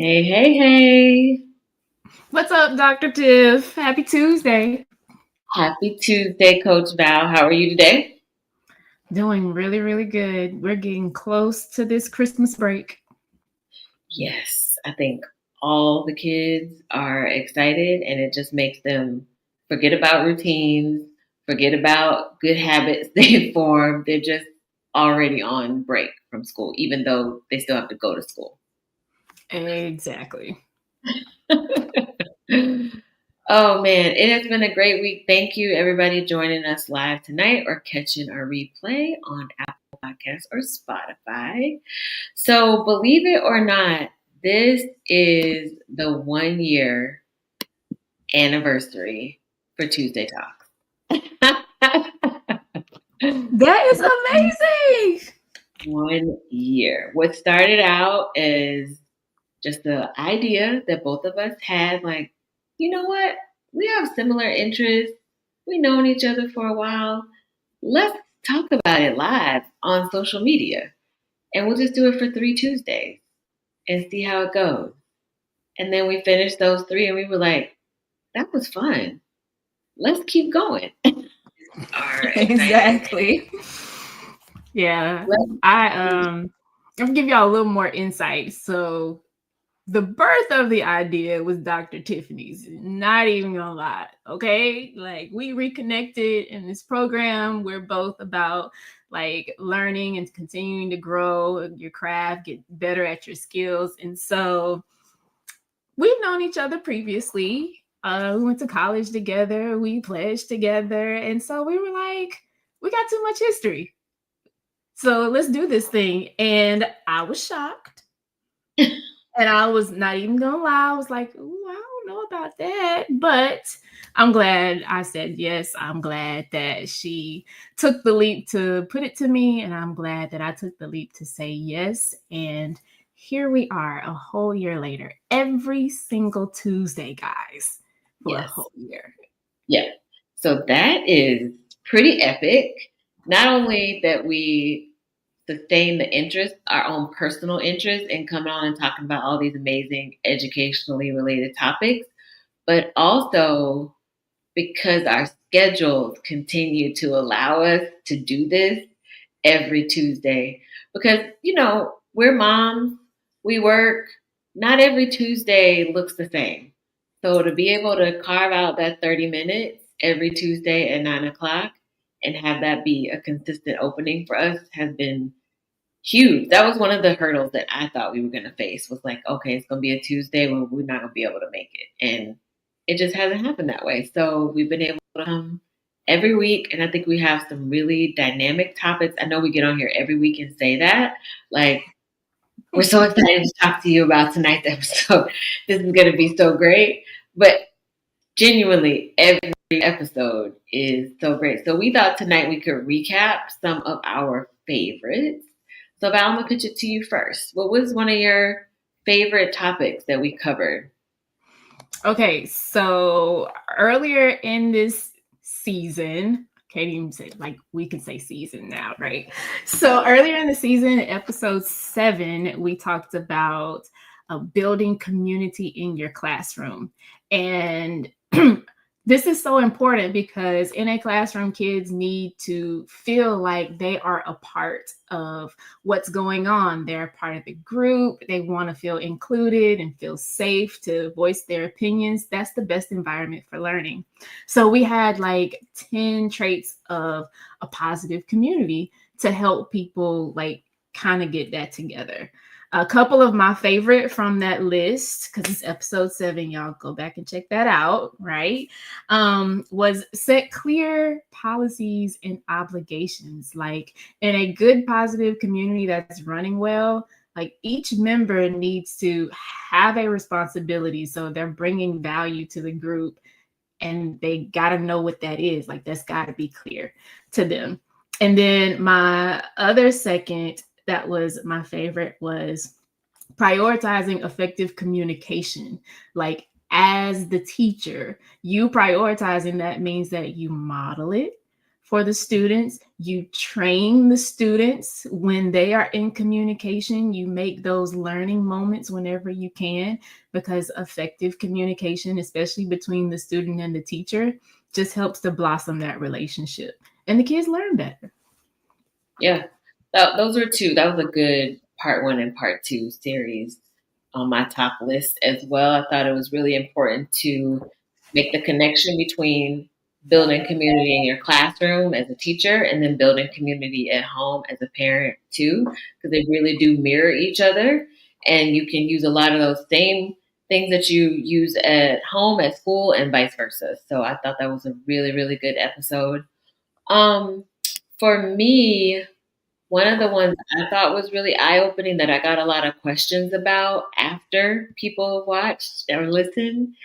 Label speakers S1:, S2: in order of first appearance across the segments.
S1: Hey, hey, hey.
S2: What's up, Dr. Tiff? Happy Tuesday.
S1: Happy Tuesday, Coach Val. How are you today?
S2: Doing really, really good. We're getting close to this Christmas break.
S1: Yes, I think all the kids are excited and it just makes them forget about routines, forget about good habits they've formed. They're just already on break from school, even though they still have to go to school.
S2: Exactly.
S1: Oh man, it has been a great week. Thank you, everybody, joining us live tonight or catching our replay on Apple Podcasts or Spotify. So, believe it or not, this is the 1 year anniversary for Tuesday Talks.
S2: That is amazing.
S1: 1 year. What started out as just the idea that both of us had, like, you know what? We have similar interests. We've known each other for a while. Let's talk about it live on social media. And we'll just do it for 3 Tuesdays and see how it goes. And then we finished those three and we were like, that was fun. Let's keep going. Are excited.
S2: Exactly. Yeah.
S1: Let's
S2: I'll give y'all a little more insight. So the birth of the idea was Dr. Tiffany's. Not even gonna lie. Okay. Like we reconnected in this program. We're both about like learning and continuing to grow your craft, get better at your skills. And so we've known each other previously. We went to college together, we pledged together. And so we were like, we got too much history. So let's do this thing. And I was shocked. And I was not even gonna lie. I was like, ooh, I don't know about that. But I'm glad I said yes. I'm glad that she took the leap to put it to me. And I'm glad that I took the leap to say yes. And here we are a whole year later, every single Tuesday, guys, for a
S1: yes.
S2: whole year.
S1: Yeah. So that is pretty epic. Not only that we sustain the interest, our own personal interest in coming on and talking about all these amazing educationally related topics, but also because our schedules continue to allow us to do this every Tuesday. Because, we're moms, we work, not every Tuesday looks the same. So to be able to carve out that 30 minutes every Tuesday at 9 o'clock and have that be a consistent opening for us has been huge. That was one of the hurdles that I thought we were going to face was like, okay, it's going to be a Tuesday when we're not going to be able to make it. And it just hasn't happened that way. So we've been able to come every week. And I think we have some really dynamic topics. I know we get on here every week and say that. Like, we're so excited to talk to you about tonight's episode. This is going to be so great. But genuinely, every episode is so great. So we thought tonight we could recap some of our favorites. So Val, I'm gonna pitch it to you first. What was one of your favorite topics that we covered?
S2: Okay, so earlier in this season, can't even say like we can say season now, right? So earlier in the season, episode 7, we talked about building community in your classroom. And this is so important because in a classroom, kids need to feel like they are a part of what's going on. They're a part of the group. They want to feel included and feel safe to voice their opinions. That's the best environment for learning. So we had like 10 traits of a positive community to help people like kind of get that together. A couple of my favorite from that list, because it's episode 7, y'all go back and check that out, right? Was set clear policies and obligations. Like in a good, positive community that's running well, like each member needs to have a responsibility. So they're bringing value to the group and they got to know what that is. Like that's got to be clear to them. And then my other second that was my favorite was prioritizing effective communication. Like as the teacher, you prioritizing that means that you model it for the students. You train the students when they are in communication. You make those learning moments whenever you can, because effective communication, especially between the student and the teacher, just helps to blossom that relationship. And the kids learn better.
S1: Yeah, those are two. That was a good part one and part two series on my top list as well. I thought it was really important to make the connection between building community in your classroom as a teacher and then building community at home as a parent too, because they really do mirror each other. And you can use a lot of those same things that you use at home, at school, and vice versa. So I thought that was a really, really good episode. Um, for me, one of the ones I thought was really eye opening that I got a lot of questions about after people watched or listened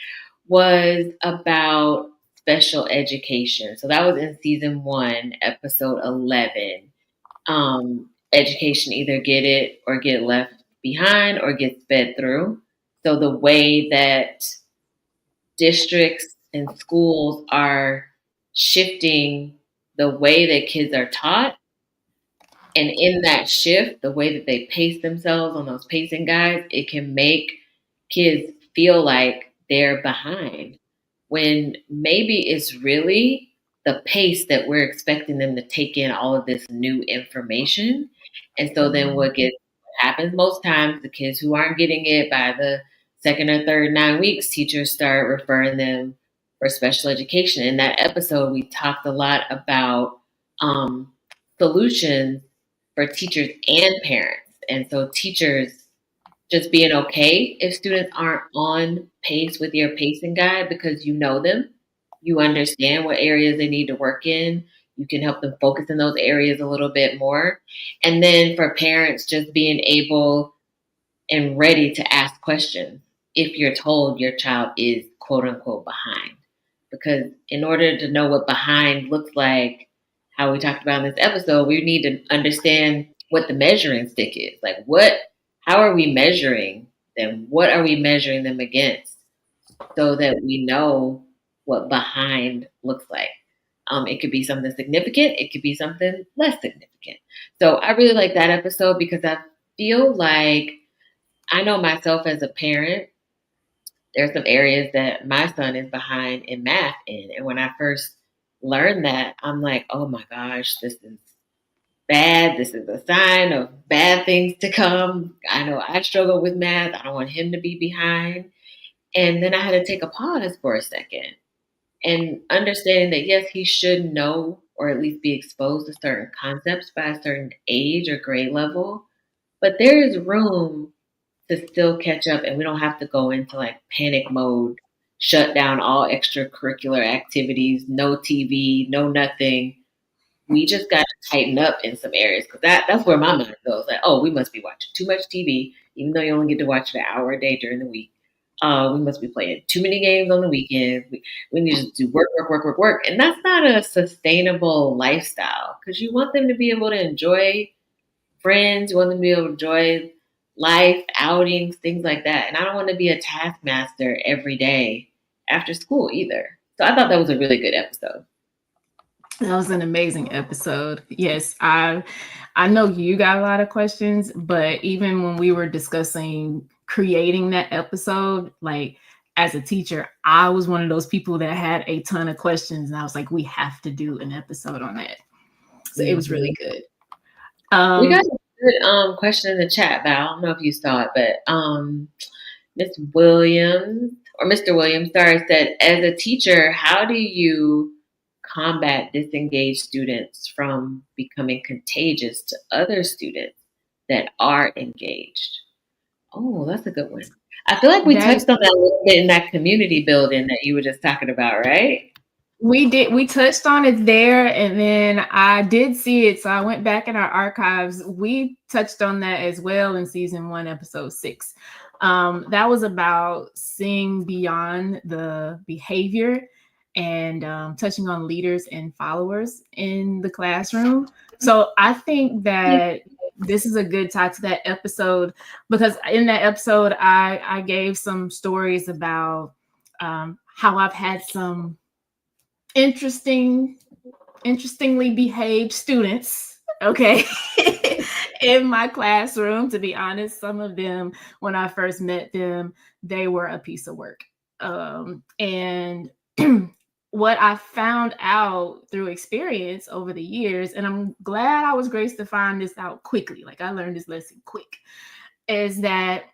S1: was about special education. So that was in season one, episode 11. Education, either get it or get left behind or get sped through. So the way that districts and schools are shifting the way that kids are taught, and in that shift, the way that they pace themselves on those pacing guides, it can make kids feel like they're behind when maybe it's really the pace that we're expecting them to take in all of this new information. And so then what happens most times, the kids who aren't getting it by the second or third 9 weeks, teachers start referring them for special education. In that episode, we talked a lot about solutions for teachers and parents. And so teachers just being okay if students aren't on pace with your pacing guide because you know them, you understand what areas they need to work in. You can help them focus in those areas a little bit more. And then for parents, just being able and ready to ask questions if you're told your child is quote unquote behind. Because in order to know what behind looks like, how we talked about in this episode, we need to understand what the measuring stick is. Like how are we measuring them? What are we measuring them against so that we know what behind looks like? It could be something significant. It could be something less significant. So I really like that episode because I feel like I know myself as a parent, there's some areas that my son is behind in math in. And when I first learned that, I'm like, oh my gosh, this is bad. This is a sign of bad things to come. I know I struggle with math. I don't want him to be behind. And then I had to take a pause for a second and understanding that, yes, he should know or at least be exposed to certain concepts by a certain age or grade level. But there is room to still catch up, and we don't have to go into like panic mode, shut down all extracurricular activities, no TV, no nothing. We just got to tighten up in some areas because that's where my mind goes. Like, oh, we must be watching too much TV, even though you only get to watch it an hour a day during the week. We must be playing too many games on the weekends. We need to do work, work, work, work, work. And that's not a sustainable lifestyle because you want them to be able to enjoy friends, you want them to be able to enjoy life, outings, things like that. And I don't want to be a taskmaster every day after school either. So I thought that was a really good episode.
S2: That was an amazing episode. Yes, I know you got a lot of questions, but even when we were discussing creating that episode, like as a teacher, I was one of those people that had a ton of questions, and I was like, we have to do an episode on that. So it was really good.
S1: We got a good question in the chat, but I don't know if you saw it, but Miss Williams or Mr. Williams, sorry, said, as a teacher, how do you combat disengaged students from becoming contagious to other students that are engaged? Oh, that's a good one. I feel like we touched on that a little bit in that community building that you were just talking about, right?
S2: We did. We touched on it there, and then I did see it. So I went back in our archives. We touched on that as well in season 1, episode 6. That was about seeing beyond the behavior and touching on leaders and followers in the classroom. So I think that this is a good tie to that episode because in that episode, I gave some stories about how I've had some interesting interestingly behaved students, okay, in my classroom. To be honest, some of them, when I first met them, they were a piece of work. And what I found out through experience over the years, and I'm glad I was graced to find this out quickly, like I learned this lesson quick, is that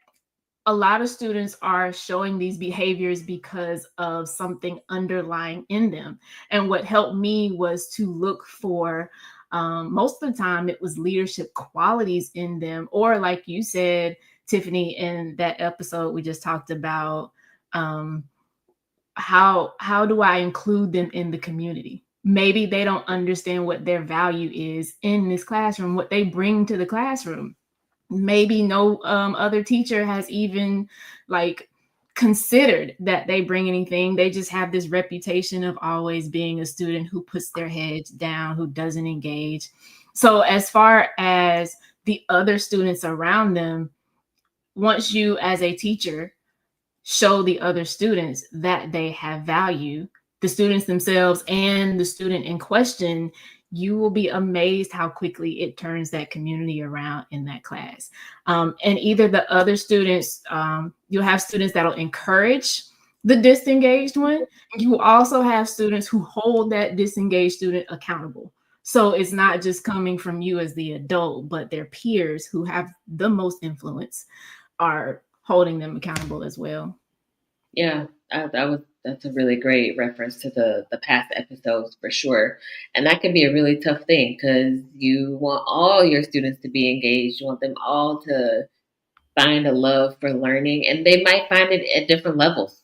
S2: a lot of students are showing these behaviors because of something underlying in them. And what helped me was to look for, most of the time, it was leadership qualities in them, or like you said, Tiffany, in that episode we just talked about, um, how do I include them in the community? Maybe they don't understand what their value is in this classroom, what they bring to the classroom. Maybe no other teacher has even like considered that they bring anything. They just have this reputation of always being a student who puts their heads down, who doesn't engage. So as far as the other students around them, once you as a teacher show the other students that they have value, the students themselves and the student in question, you will be amazed how quickly it turns that community around in that class. And either the other students, you'll have students that'll encourage the disengaged one. You will also have students who hold that disengaged student accountable. So it's not just coming from you as the adult, but their peers who have the most influence are holding them accountable as well.
S1: Yeah, that's a really great reference to the past episodes for sure. And that can be a really tough thing because you want all your students to be engaged. You want them all to find a love for learning, and they might find it at different levels.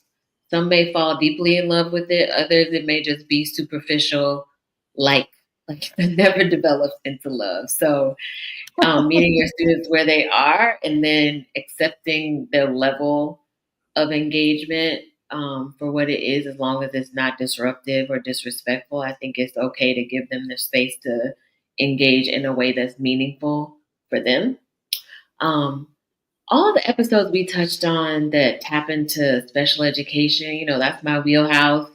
S1: Some may fall deeply in love with it, others it may just be superficial, like like it never develops into love. So meeting your students where they are and then accepting their level of engagement for what it is, as long as it's not disruptive or disrespectful. I think it's okay to give them the space to engage in a way that's meaningful for them. Um, all the episodes we touched on that tap into special education, that's my wheelhouse.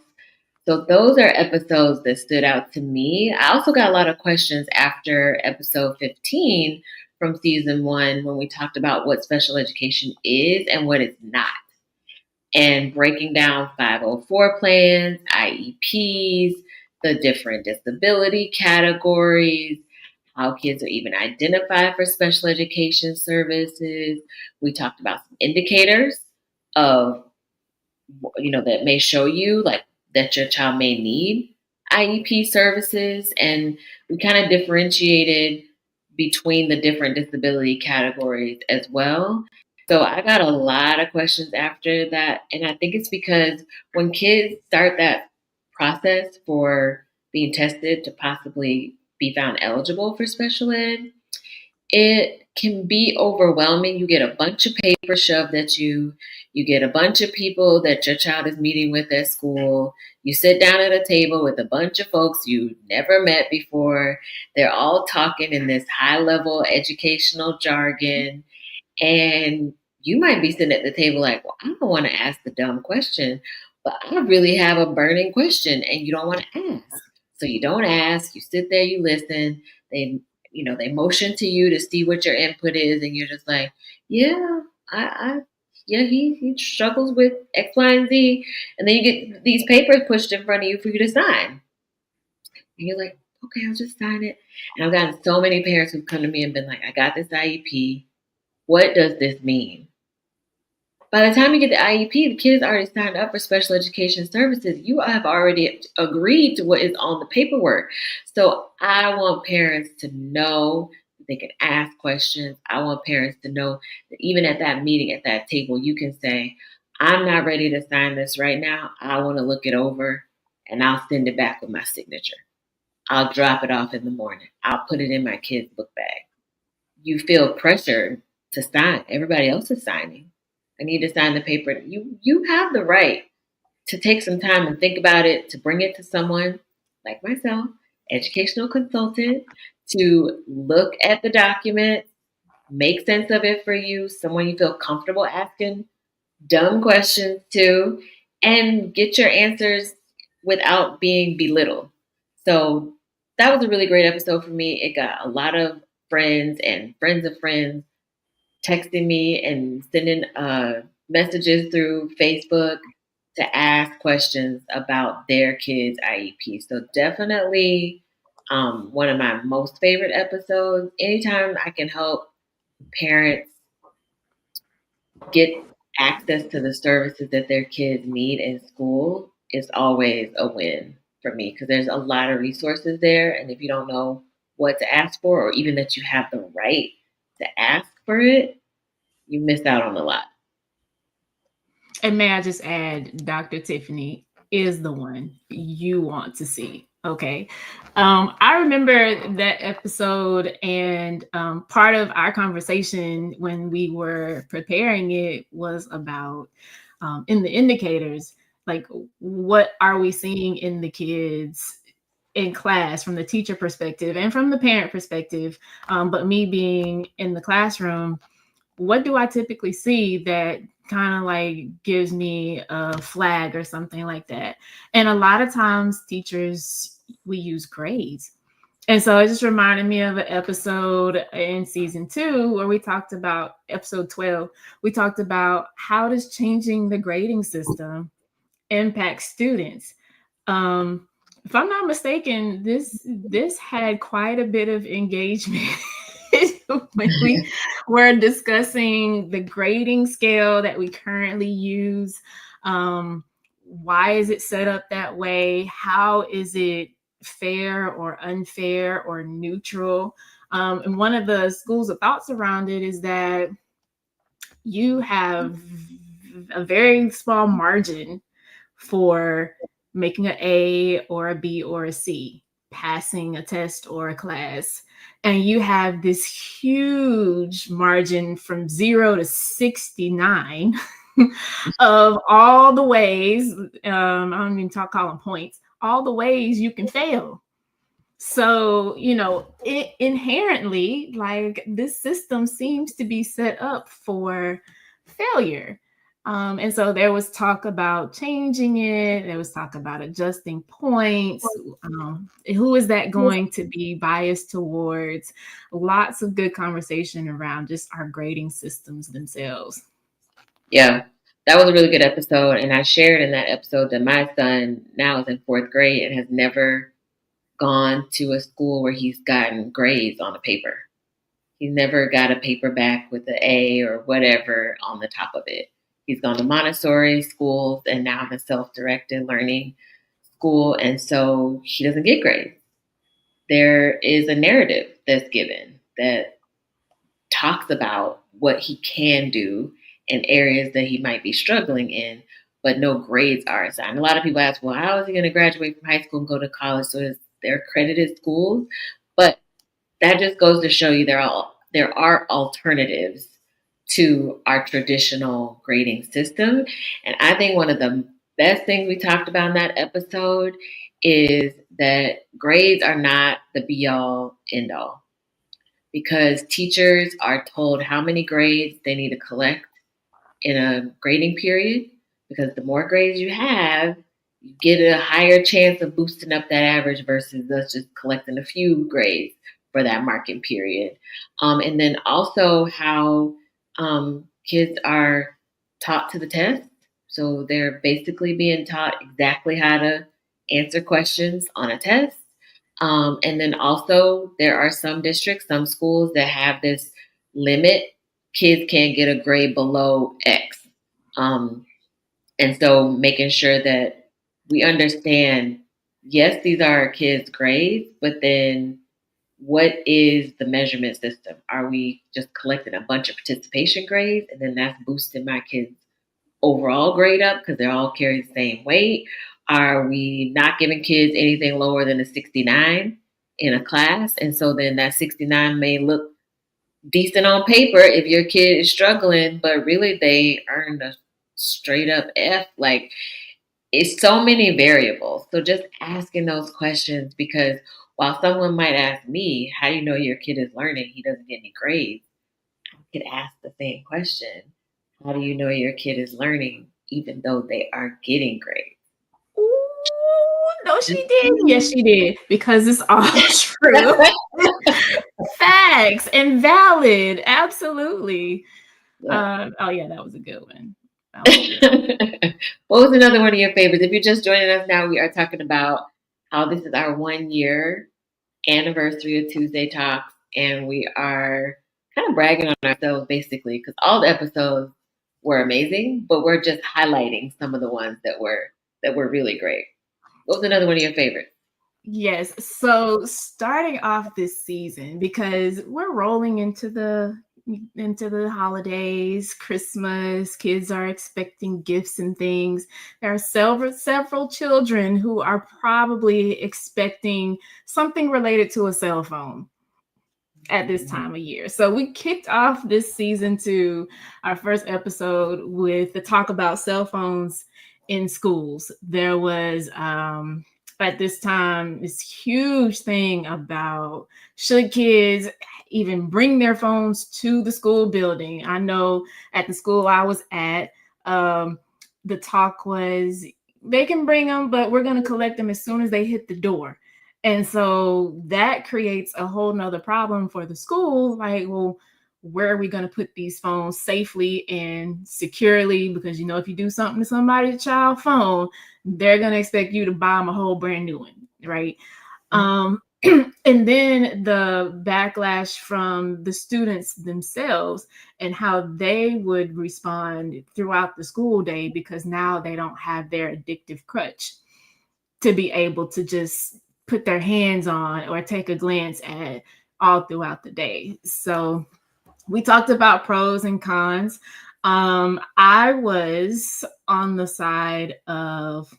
S1: So those are episodes that stood out to me. I also got a lot of questions after episode 15 from season 1 when we talked about what special education is and what it's not, and breaking down 504 plans, IEPs, the different disability categories, how kids are even identified for special education services. We talked about some indicators of, that may show you like that your child may need IEP services. And we kind of differentiated between the different disability categories as well. So I got a lot of questions after that. And I think it's because when kids start that process for being tested to possibly be found eligible for special ed, it can be overwhelming. You get a bunch of paper shoved at you. You get a bunch of people that your child is meeting with at school. You sit down at a table with a bunch of folks you never met before. They're all talking in this high level educational jargon. And you might be sitting at the table like, well, I don't want to ask the dumb question, but I really have a burning question and you don't want to ask. So you don't ask, you sit there, you listen. They motion to you to see what your input is, and you're just like, yeah, I yeah, he struggles with X, Y, and Z. And then you get these papers pushed in front of you for you to sign. And you're like, okay, I'll just sign it. And I've gotten so many parents who've come to me and been like, I got this IEP. What does this mean? By the time you get the IEP, the kid's already signed up for special education services. You have already agreed to what is on the paperwork. So I want parents to know that they can ask questions. I want parents to know that even at that meeting, at that table, you can say, I'm not ready to sign this right now. I want to look it over and I'll send it back with my signature. I'll drop it off in the morning. I'll put it in my kid's book bag. You feel pressure to sign. Everybody else is signing. I need to sign the paper. You have the right to take some time and think about it, to bring it to someone like myself, educational consultant, to look at the document, make sense of it for you, someone you feel comfortable asking dumb questions to, and get your answers without being belittled. So that was a really great episode for me. It got a lot of friends and friends of friends texting me and sending messages through Facebook to ask questions about their kids' IEP. So definitely one of my most favorite episodes. Anytime I can help parents get access to the services that their kids need in school is always a win for me because there's a lot of resources there. And if you don't know what to ask for, or even that you have the right to ask for it, you miss out on a lot.
S2: And may I just add, Dr. Tiffany is the one you want to see. Okay. I remember that episode, and part of our conversation when we were preparing it was about in the indicators, like what are we seeing in the kids in class from the teacher perspective and from the parent perspective. But me being in the classroom, what do I typically see that kind of like gives me a flag or something like that? And a lot of times teachers, we use grades. And so it just reminded me of an episode in season 2 where we talked about episode 12. We talked about how does changing the grading system impact students. If I'm not mistaken, this had quite a bit of engagement when we were discussing the grading scale that we currently use. Why is it set up that way? How is it fair or unfair or neutral? And one of the schools of thoughts around it is that you have a very small margin for making an A or a B or a C, passing a test or a class. And you have this huge margin from 0 to 69 of all the ways, I don't even call them points, all the ways you can fail. So, it inherently, like, this system seems to be set up for failure. And so there was talk about changing it. There was talk about adjusting points. Who is that going to be biased towards? Lots of good conversation around just our grading systems themselves.
S1: Yeah, that was a really good episode. And I shared in that episode that my son now is in 4th grade and has never gone to a school where he's gotten grades on a paper. He's never got a paper back with an A or whatever on the top of it. He's gone to Montessori schools and now in a self-directed learning school, and so he doesn't get grades. There is a narrative that's given that talks about what he can do in areas that he might be struggling in, but no grades are assigned. A lot of people ask, well, how is he going to graduate from high school and go to college? So they're accredited schools, but that just goes to show you there are alternatives to our traditional grading system. And I think one of the best things we talked about in that episode is that grades are not the be all end all because teachers are told how many grades they need to collect in a grading period because the more grades you have, you get a higher chance of boosting up that average versus us just collecting a few grades for that marking period. And then also how kids are taught to the test. So they're basically being taught exactly how to answer questions on a test. And then also there are some districts, some schools that have this limit. Kids can't get a grade below X. And so making sure that we understand, yes, these are our kids' grades, but then what is the measurement system? Are we just collecting a bunch of participation grades and then that's boosting my kids' overall grade up because they all carry the same weight? Are we not giving kids anything lower than a 69 in a class? And so then that 69 may look decent on paper if your kid is struggling, but really they earned a straight up F. Like, it's so many variables. So just asking those questions, because while someone might ask me, how do you know your kid is learning? He doesn't get any grades. I could ask the same question. How do you know your kid is learning even though they are getting grades?
S2: Ooh, no, No, she did. Yes, she did. Because it's all true. Facts and valid. Absolutely.
S1: Yeah.
S2: Oh yeah, that was a good one.
S1: What was another one of your favorites? If you're just joining us now, we are talking about how this is our 1 year anniversary of Tuesday Talks, and we are kind of bragging on ourselves basically because all the episodes were amazing, but we're just highlighting some of the ones that were really great. What was another one of your favorites?
S2: Yes. So starting off this season, because we're rolling into the holidays, Christmas, kids are expecting gifts and things. There are several children who are probably expecting something related to a cell phone at this time of year. So we kicked off this season to our first episode with the talk about cell phones in schools. There was at this time this huge thing about should kids even bring their phones to the school building. I know at the school I was at, the talk was they can bring them, but we're going to collect them as soon as they hit the door. And so that creates a whole nother problem for the school. Like, well, where are we going to put these phones safely and securely? Because, if you do something to somebody's child phone, they're going to expect you to buy them a whole brand new one, right? And then the backlash from the students themselves and how they would respond throughout the school day, because now they don't have their addictive crutch to be able to just put their hands on or take a glance at all throughout the day. So we talked about pros and cons. I was on the side of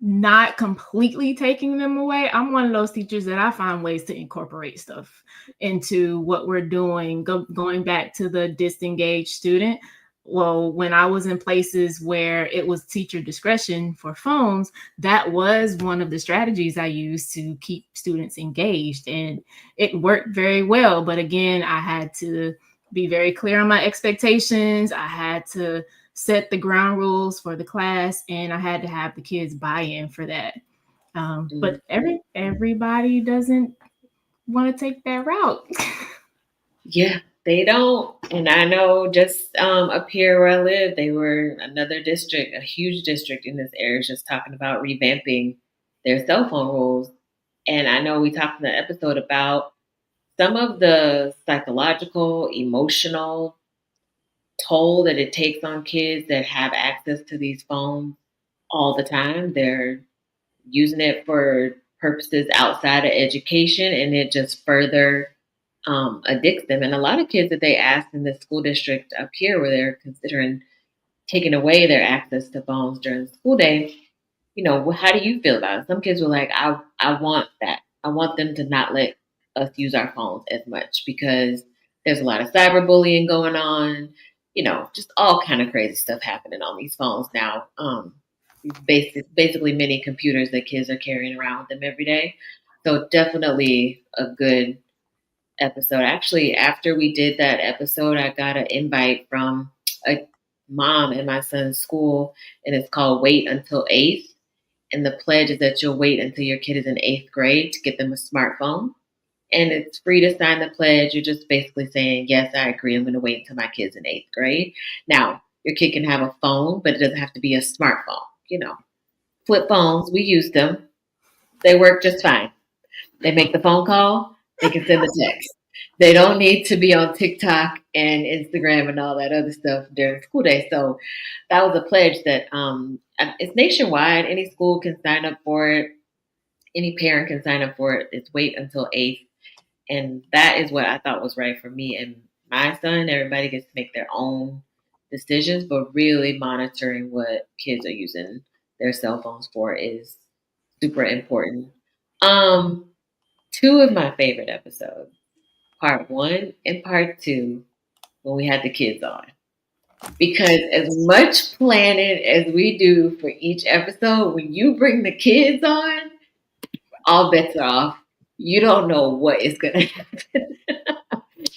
S2: not completely taking them away. I'm one of those teachers that I find ways to incorporate stuff into what we're doing. Going back to the disengaged student. Well, when I was in places where it was teacher discretion for phones, that was one of the strategies I used to keep students engaged, and it worked very well. But again, I had to be very clear on my expectations. I had to set the ground rules for the class, and I had to have the kids buy in for that. But everybody doesn't want to take that route.
S1: Yeah, they don't. And I know just up here where I live, they were another district, a huge district in this area, just talking about revamping their cell phone rules. And I know we talked in the episode about some of the psychological, emotional toll that it takes on kids that have access to these phones all the time. They're using it for purposes outside of education, and it just further addicts them. And a lot of kids that they asked in the school district up here, where they're considering taking away their access to phones during the school day, how do you feel about it? Some kids were like, I want that. I want them to not let us use our phones as much because there's a lot of cyberbullying going on, just all kind of crazy stuff happening on these phones now. Basically mini computers that kids are carrying around with them every day. So definitely a good episode. Actually, after we did that episode, I got an invite from a mom in my son's school, and it's called Wait Until Eighth. And the pledge is that you'll wait until your kid is in eighth grade to get them a smartphone. And it's free to sign the pledge. You're just basically saying, yes, I agree. I'm going to wait until my kid's in eighth grade. Now, your kid can have a phone, but it doesn't have to be a smartphone. Flip phones, we use them. They work just fine. They make the phone call, they can send the text. They don't need to be on TikTok and Instagram and all that other stuff during school day. So that was a pledge that it's nationwide. Any school can sign up for it. Any parent can sign up for it. It's wait until eighth. And that is what I thought was right for me and my son. Everybody gets to make their own decisions, but really monitoring what kids are using their cell phones for is super important. Um, Two of my favorite episodes, part one and part two, when we had the kids on. Because as much planning as we do for each episode, when you bring the kids on, all bets are off. You don't know what is going to happen.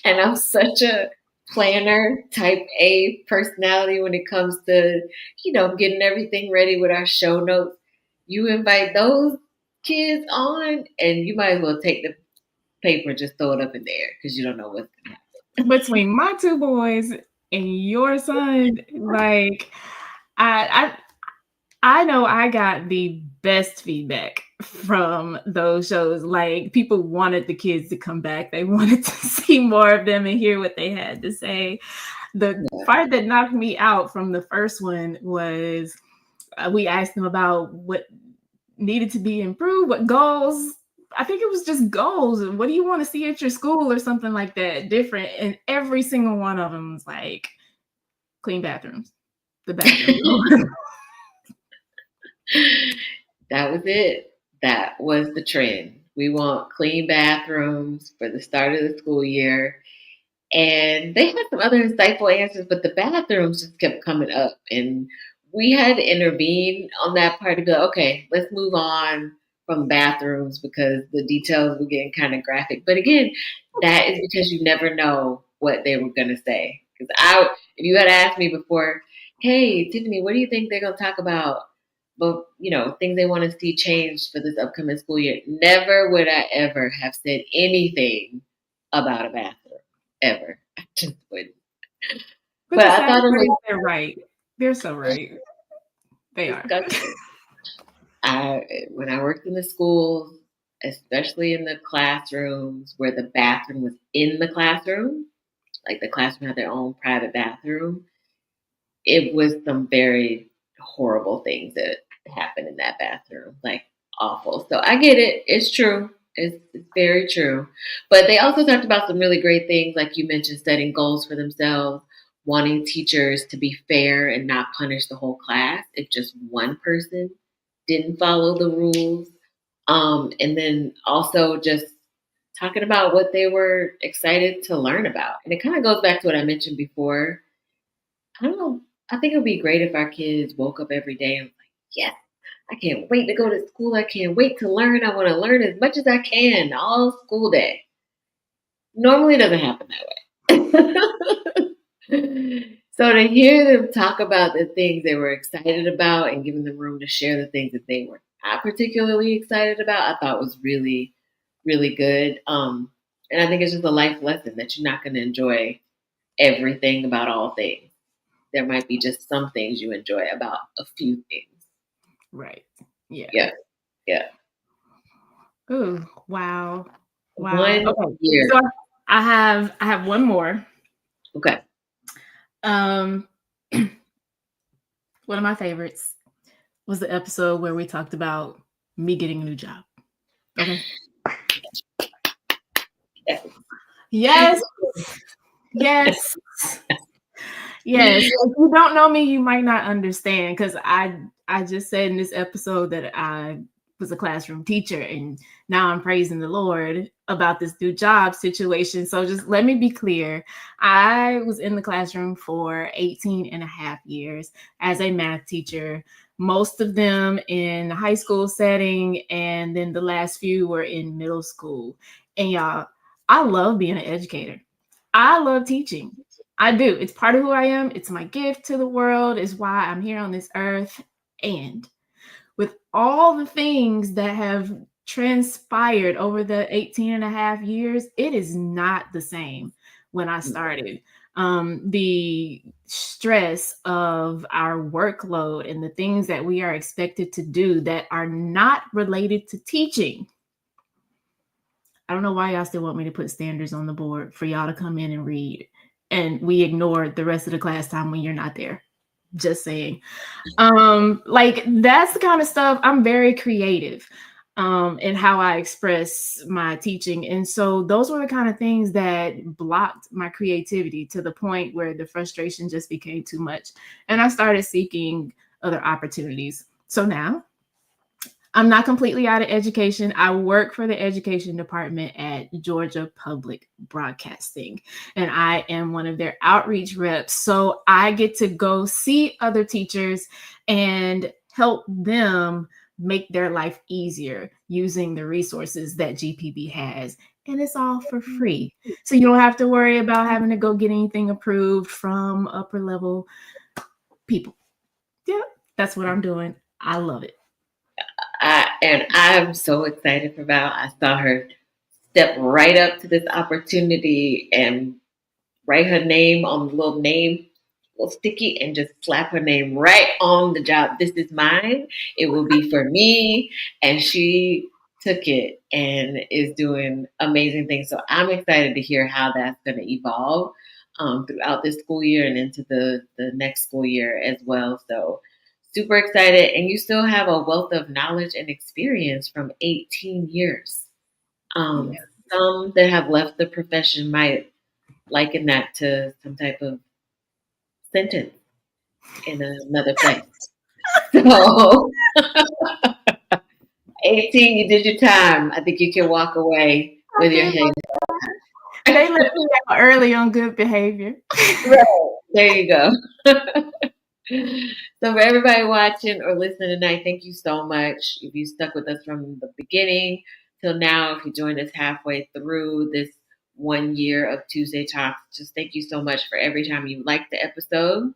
S1: And I'm such a planner type A personality when it comes to, getting everything ready with our show notes. you invite those kids on, and you might as well take the paper and just throw it up in there because you don't know what's going to happen.
S2: Between my two boys and your son, like I I know I got the best feedback from those shows. Like people wanted the kids to come back. They wanted to see more of them and hear what they had to say. The part that knocked me out from the first one was we asked them about what needed to be improved, what goals. I think it was just goals. What do you want to see at your school or something like that different? And every single one of them was like clean bathrooms. The bathroom.
S1: That was it. That was the trend. We want clean bathrooms for the start of the school year. And they had some other insightful answers, but the bathrooms just kept coming up. And we had to intervene on that part to be like, okay, let's move on from bathrooms because the details were getting kind of graphic. But again, that is because you never know what they were going to say. Because if you had asked me before, hey, Tiffany, what do you think they're going to talk about? But things they want to see changed for this upcoming school year. Never would I ever have said anything about a bathroom ever. I just wouldn't. But I thought it was
S2: they're right. They're so right. They are.
S1: When I worked in the schools, especially in the classrooms where the bathroom was in the classroom, like the classroom had their own private bathroom, it was some very horrible things that happened in that bathroom, like awful. So I get it. It's true. It's very true. But they also talked about some really great things, like you mentioned, setting goals for themselves, wanting teachers to be fair and not punish the whole class if just one person didn't follow the rules. And then also just talking about what they were excited to learn about. And it kind of goes back to what I mentioned before. I don't know. I think it would be great if our kids woke up every day and was like, yes, I can't wait to go to school. I can't wait to learn. I want to learn as much as I can all school day. Normally it doesn't happen that way. So to hear them talk about the things they were excited about and giving them room to share the things that they were not particularly excited about, I thought was really, really good. And I think it's just a life lesson that you're not going to enjoy everything about all things. There might be just some things you enjoy about a few things.
S2: Right. Yeah.
S1: Yeah. Yeah.
S2: Ooh, wow.
S1: Wow.
S2: Okay. So I have one more.
S1: Okay.
S2: One of my favorites was the episode where we talked about me getting a new job. Okay. Yes. Yes. Yes. If you don't know me, you might not understand because I just said in this episode that I was a classroom teacher and now I'm praising the Lord about this new job situation. So just let me be clear. I was in the classroom for 18 and a half years as a math teacher, most of them in the high school setting, and then the last few were in middle school. And y'all, I love being an educator. I love teaching. I do. It's part of who I am. It's my gift to the world. It's why I'm here on this earth. And with all the things that have transpired over the 18 and a half years, it is not the same when I started. The stress of our workload and the things that we are expected to do that are not related to teaching. I don't know why y'all still want me to put standards on the board for y'all to come in and read, and we ignore the rest of the class time when you're not there. Just saying. Like that's the kind of stuff. I'm very creative in how I express my teaching. And so those were the kind of things that blocked my creativity to the point where the frustration just became too much. And I started seeking other opportunities. So now I'm not completely out of education. I work for the education department at Georgia Public Broadcasting, and I am one of their outreach reps. So I get to go see other teachers and help them make their life easier using the resources that GPB has. And it's all for free. So you don't have to worry about having to go get anything approved from upper level people. Yeah, that's what I'm doing. I love it.
S1: And I'm so excited for Val. I saw her step right up to this opportunity and write her name on the little name, little sticky, and just slap her name right on the job. This is mine. It will be for me. And she took it and is doing amazing things. So I'm excited to hear how that's going to evolve throughout this school year and into the next school year as well. So super excited. And you still have a wealth of knowledge and experience from 18 years. Um,
S2: Yeah.
S1: some that have left the profession might liken that to some type of sentence in another place. So 18, you did your time. I think you can walk away with your head.
S2: They let me out early on good behavior.
S1: Right. There you go. So for everybody watching or listening tonight, thank you so much. If you stuck with us from the beginning till now, if you joined us halfway through this 1 year of Tuesday Talks, just thank you so much for every time you liked the episode,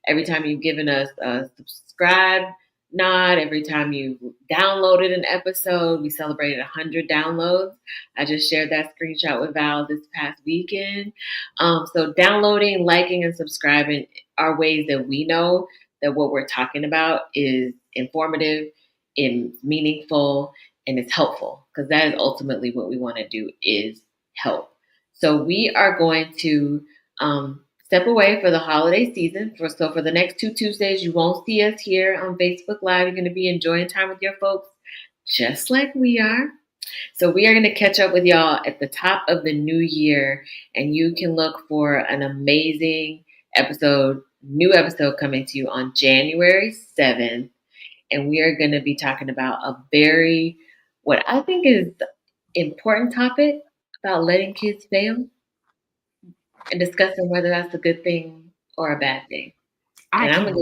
S1: every time you've given us a subscribe nod, every time you downloaded an episode. We celebrated 100 downloads. I just shared that screenshot with Val this past weekend. So downloading, liking, and subscribing are ways that we know that what we're talking about is informative, and meaningful, and it's helpful, because that is ultimately what we want to do, is help. So we are going to step away for the holiday season. So for the next 2 Tuesdays, you won't see us here on Facebook Live. You're going to be enjoying time with your folks, just like we are. So we are going to catch up with y'all at the top of the new year, and you can look for an amazing new episode coming to you on January 7th. And we are going to be talking about what I think is important topic about letting kids fail, and discussing whether that's a good thing or a bad thing. And I'm gonna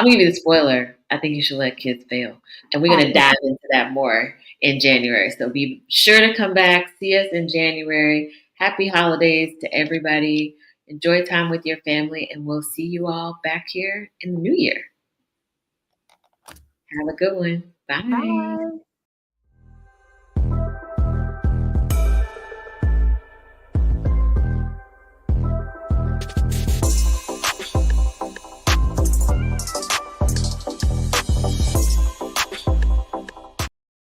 S1: give you the spoiler. I think you should let kids fail. And we're gonna dive into that more in January. So be sure to come back. See us in January. Happy holidays to everybody. Enjoy time with your family, and we'll see you all back here in the new year. Have a good one. Bye.
S2: Bye.